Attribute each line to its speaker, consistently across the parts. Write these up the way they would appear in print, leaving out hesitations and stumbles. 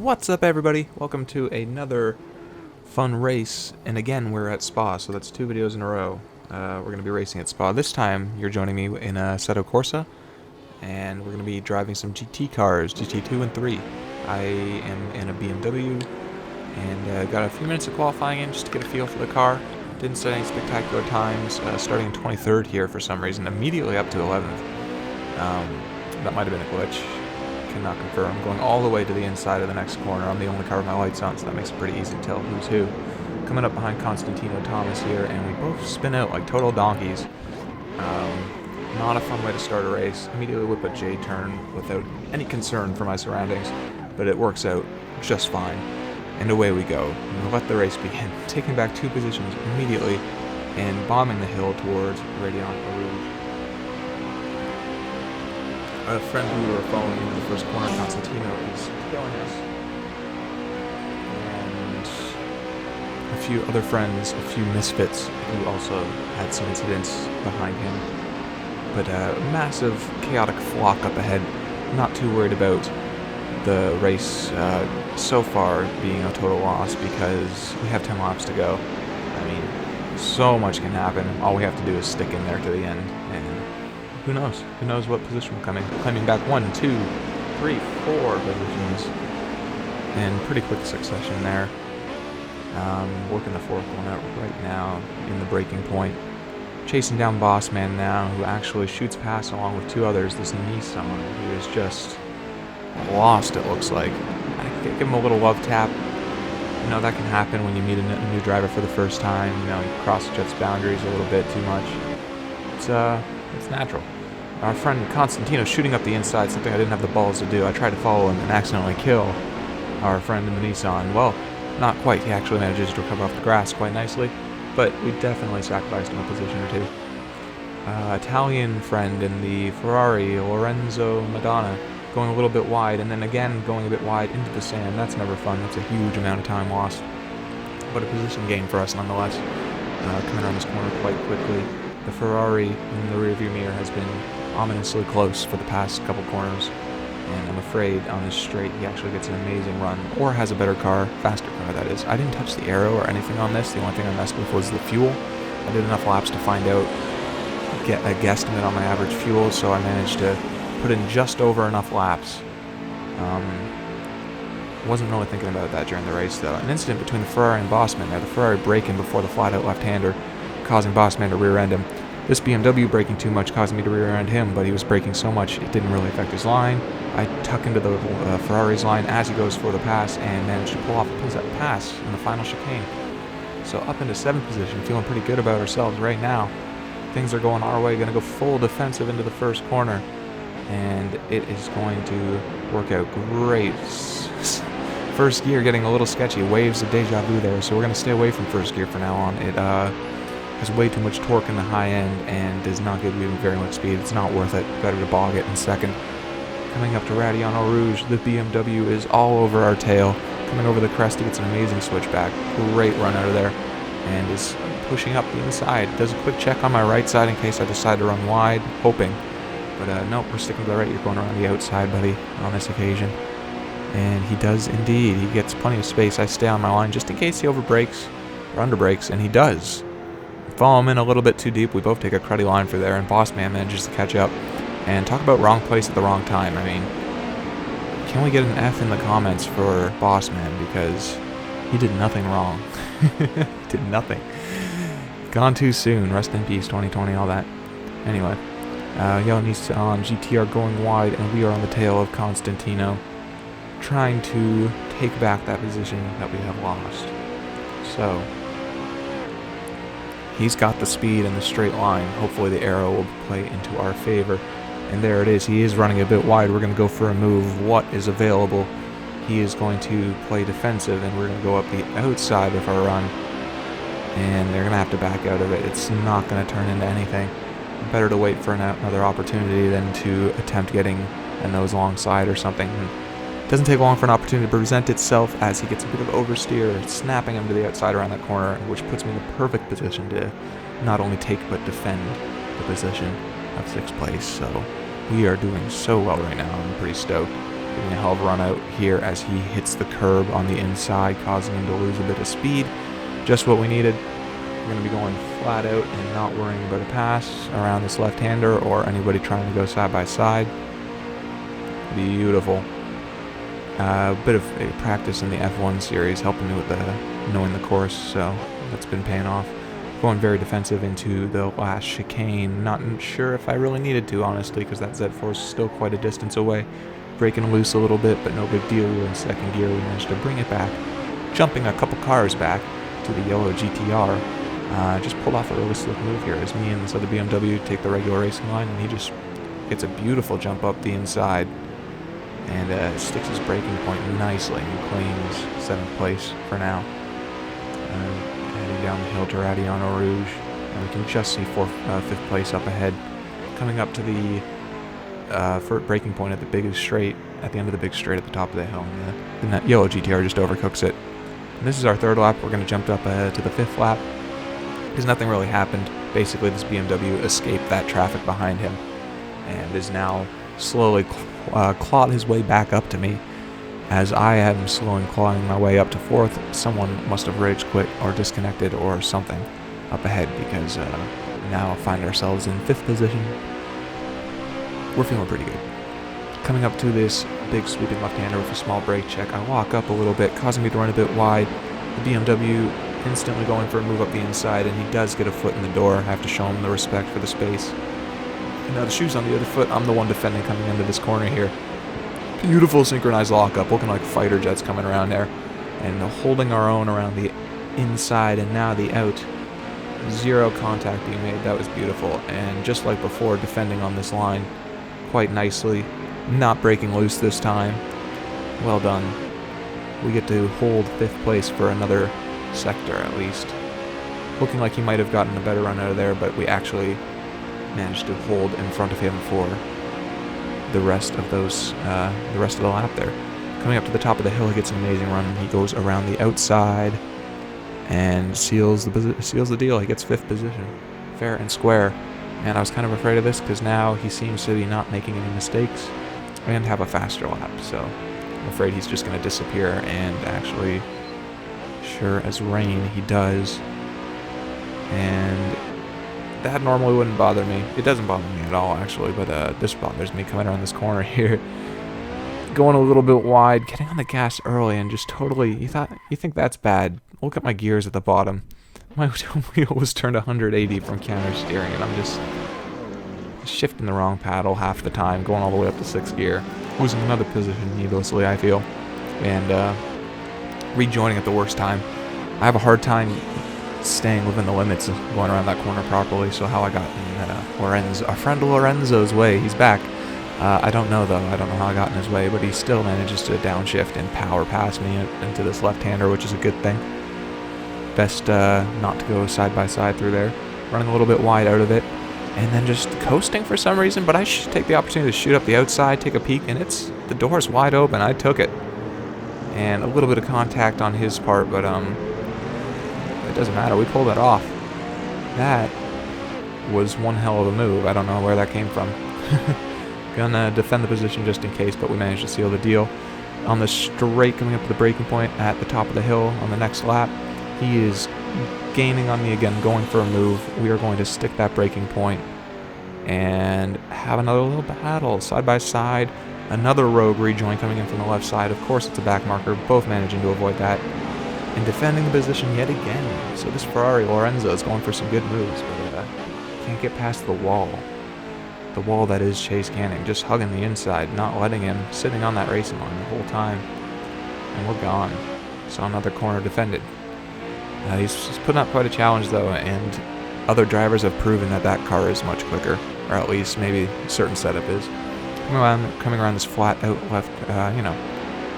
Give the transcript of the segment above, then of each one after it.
Speaker 1: What's up, everybody? Welcome to another fun race, and again we're at Spa, so that's 2 videos in a row. We're going to be racing at Spa. This time you're joining me in a Assetto Corsa, and we're going to be driving some GT cars, GT2 and 3. I am in a BMW, and got a few minutes of qualifying in just to get a feel for the car. Didn't set any spectacular times, starting in 23rd here for some reason, immediately up to 11th. That might have been a glitch. Cannot confirm. Going all the way to the inside of the next corner. I'm the only car with my lights on, so that makes it pretty easy to tell who's who. Coming up behind Constantino Thomas here, and we both spin out like total donkeys. Not a fun way to start a race. Immediately whip a J-turn without any concern for my surroundings, but it works out just fine. And away we go. And we'll let the race begin. Taking back 2 positions immediately and bombing the hill towards Radiant Rouge. A friend who we were following into the first corner, Constantino, is killing us. And a few other friends, a few misfits, who also had some incidents behind him. But a massive, chaotic flock up ahead. Not too worried about the race so far being a total loss because we have 10 laps to go. I mean, so much can happen. All we have to do is stick in there to the end. And who knows? Who knows what position we're climbing back 1, 2, 3, 4 positions in pretty quick succession there. Working the 4th one out right now in the braking point. Chasing down Boss Man now, who actually shoots past along with 2 others. This Nissan, who is just lost, it looks like. I give him a little love tap. You know, that can happen when you meet a new driver for the first time. You know, you cross each other's boundaries a little bit too much. It's natural. Our friend Constantino shooting up the inside, something I didn't have the balls to do. I tried to follow him and accidentally kill our friend in the Nissan. Well, not quite. He actually manages to recover off the grass quite nicely, but we definitely sacrificed him a position or 2. Italian friend in the Ferrari, Lorenzo Madonna, going a little bit wide, and then again going a bit wide into the sand. That's never fun. That's a huge amount of time lost, but a position gain for us nonetheless. Coming around this corner quite quickly. The Ferrari in the rearview mirror has been ominously close for the past couple corners, and I'm afraid on this straight he actually gets an amazing run, or has a better car, faster car that is. I didn't touch the aero or anything on this. The only thing I messed with was the fuel. I did enough laps to find out, get a guesstimate on my average fuel, so I managed to put in just over enough laps. Wasn't really thinking about that during the race though. An incident between the Ferrari and Bossman there. The Ferrari braking before the flat-out left-hander, causing Bossman to rear-end him. This BMW braking too much caused me to rear-end him, but he was braking so much it didn't really affect his line. I tuck into the Ferrari's line as he goes for the pass and managed to pull off a pass in the final chicane. So up into 7th position, feeling pretty good about ourselves right now. Things are going our way, going to go full defensive into the first corner, and it is going to work out great. First gear getting a little sketchy, waves of deja vu there, so we're going to stay away from first gear from now on. It has way too much torque in the high end and does not give you very much speed. It's not worth it. Better to bog it in 2nd. Coming up to Radiant Rouge, the BMW is all over our tail. Coming over the crest, he gets an amazing switchback. Great run out of there, and is pushing up the inside. Does a quick check on my right side in case I decide to run wide, hoping. But nope, we're sticking to the right. You're going around the outside, buddy, on this occasion. And he does indeed. He gets plenty of space. I stay on my line just in case he overbrakes or underbrakes, and he does. Follow him in a little bit too deep. We both take a cruddy line for there, and Boss Man manages to catch up. And talk about wrong place at the wrong time. I mean, can we get an F in the comments for Boss Man, because he did nothing wrong. Did nothing. Gone too soon. Rest in peace, 2020, all that. Anyway, Yellow Nissan GT are going wide, and we are on the tail of Constantino, trying to take back that position that we have lost. So he's got the speed and the straight line. Hopefully the arrow will play into our favor. And there it is. He is running a bit wide. We're going to go for a move. What is available? He is going to play defensive, and we're going to go up the outside of our run. And they're going to have to back out of it. It's not going to turn into anything. Better to wait for another opportunity than to attempt getting a nose alongside or something. It doesn't take long for an opportunity to present itself as he gets a bit of oversteer, snapping him to the outside around that corner, which puts me in the perfect position to not only take but defend the position of 6th place. So we are doing so well right now. I'm pretty stoked. getting a hell of a run out here as he hits the curb on the inside, causing him to lose a bit of speed. Just what we needed. We're going to be going flat out and not worrying about a pass around this left-hander or anybody trying to go side by side. Beautiful. A bit of a practice in the F1 series helping me with knowing the course, so that's been paying off. Going very defensive into the last chicane. Not sure if I really needed to, honestly, because that Z4 is still quite a distance away. Breaking loose a little bit, but no big deal. We were in second gear. We managed to bring it back, jumping a couple cars back to the yellow GTR. Just pulled off a really slick move here as me and this other BMW take the regular racing line, and he just gets a beautiful jump up the inside and sticks his braking point nicely and claims 7th place for now. Heading down the hill to Radiano Rouge, and we can just see 5th place up ahead. Coming up to the for braking point at the biggest straight, at the end of the big straight at the top of the hill, and that yellow GTR just overcooks it. And this is our 3rd lap. We're going to jump up to the 5th lap because nothing really happened. Basically, this BMW escaped that traffic behind him and is now slowly clawed his way back up to me. As I am slowly clawing my way up to 4th, someone must have rage quit or disconnected or something up ahead, because now find ourselves in 5th position. We're feeling pretty good. Coming up to this big sweeping left-hander with a small brake check, I walk up a little bit, causing me to run a bit wide. The BMW instantly going for a move up the inside, and he does get a foot in the door. I have to show him the respect for the space. And now the shoe's on the other foot. I'm the one defending coming into this corner here. Beautiful synchronized lockup, looking like fighter jets coming around there. And holding our own around the inside and now the out. Zero contact being made. That was beautiful. And just like before, defending on this line quite nicely. Not breaking loose this time. Well done. We get to hold 5th place for another sector at least. Looking like he might have gotten a better run out of there, but we actually managed to hold in front of him for the rest of the lap there. Coming up to the top of the hill, he gets an amazing run. He goes around the outside and seals the deal. He gets 5th position, fair and square. And I was kind of afraid of this because now he seems to be not making any mistakes and have a faster lap. So I'm afraid he's just going to disappear, and actually, sure as rain, he does. And that normally wouldn't bother me. It doesn't bother me at all, actually, but this bothers me coming around this corner here. Going a little bit wide, getting on the gas early, and just totally, you think that's bad. Look at my gears at the bottom. My wheel was turned 180 from counter steering, and I'm just shifting the wrong paddle half the time, going all the way up to 6th gear. Losing another position needlessly, I feel, and rejoining at the worst time. I have a hard time staying within the limits of going around that corner properly, so how I got in our friend Lorenzo's way, he's back. I don't know though, I don't know how I got in his way, but he still manages to downshift and power past me into this left-hander, which is a good thing. Best not to go side by side through there. Running a little bit wide out of it, and then just coasting for some reason, but I should take the opportunity to shoot up the outside, take a peek, and the door's wide open. I took it. And a little bit of contact on his part, but it doesn't matter. We pulled it off. That was one hell of a move. I don't know where that came from. Gonna defend the position just in case, but we managed to seal the deal. On the straight coming up to the braking point at the top of the hill on the next lap, he is gaining on me again, going for a move. We are going to stick that braking point and have another little battle side by side. Another rogue rejoin coming in from the left side. Of course, it's a back marker, both managing to avoid that and defending the position yet again. So this Ferrari Lorenzo is going for some good moves, but can't get past the wall. The wall that is Chase Canning, just hugging the inside, not letting him, sitting on that racing line the whole time. And we're gone. So another corner defended. He's putting up quite a challenge though, and other drivers have proven that car is much quicker, or at least maybe a certain setup is. Coming around this flat out left,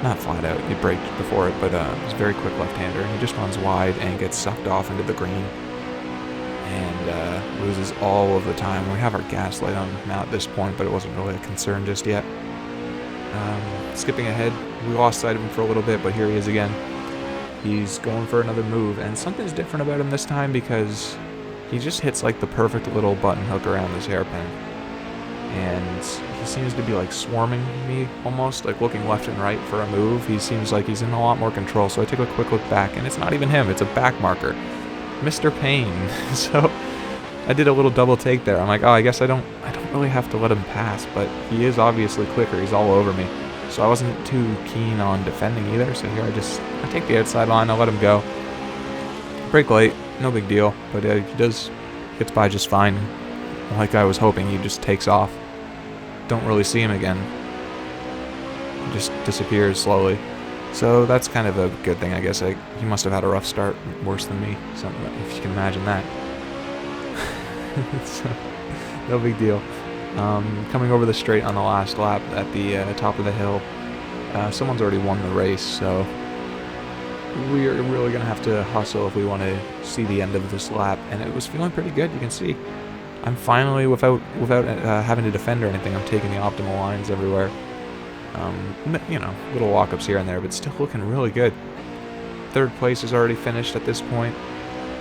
Speaker 1: not flat out, he braked before it, but it's a very quick left-hander. He just runs wide and gets sucked off into the green and loses all of the time. We have our gas light on now at this point, but it wasn't really a concern just yet. Skipping ahead, we lost sight of him for a little bit, but here he is again. He's going for another move, and something's different about him this time because he just hits like the perfect little button hook around this hairpin. and he seems to be like swarming me almost, like looking left and right for a move. He seems like he's in a lot more control, so I take a quick look back, and it's not even him, it's a back marker. Mr. Payne. So I did a little double take there. I'm like, oh, I guess I don't really have to let him pass, but he is obviously quicker. He's all over me. So I wasn't too keen on defending either, so here I take the outside line, I let him go. Brake late, no big deal, but he gets by just fine. Like I was hoping, he just takes off. Don't really see him again. He just disappears slowly. So that's kind of a good thing, I guess. He must have had a rough start, worse than me, if you can imagine that. So, no big deal. Coming over the straight on the last lap at the top of the hill, someone's already won the race, so we're really going to have to hustle if we want to see the end of this lap, and it was feeling pretty good. You can see I'm finally, without having to defend or anything, I'm taking the optimal lines everywhere. Little walk-ups here and there, but still looking really good. Third place is already finished at this point,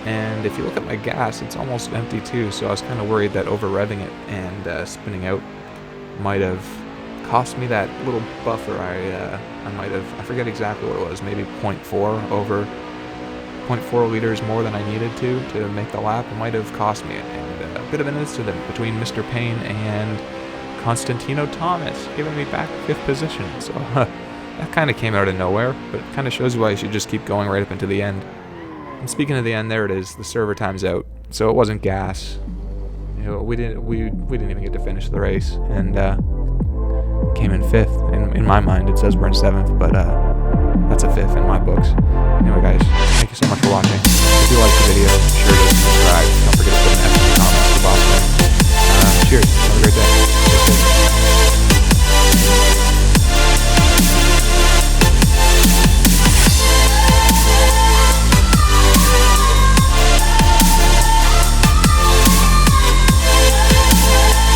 Speaker 1: and if you look at my gas, it's almost empty too, so I was kind of worried that over-revving it and spinning out might have cost me that little buffer. I forget exactly what it was, maybe 0.4 liters more than I needed to make the lap. It might have cost me it, and a bit of an incident between Mr. Payne and Constantino Thomas, giving me back 5th position, so that kind of came out of nowhere, but it kind of shows you why you should just keep going right up into the end. And speaking of the end, there it is, the server time's out, so it wasn't gas. We didn't even get to finish the race, and came in 5th. In my mind, it says we're in 7th, but that's a 5th in my books. Anyway, guys, thank you so much for watching. If you liked the video, be sure to subscribe. Don't forget to put an F in the comments. Cheers. Have a great day. Stay safe.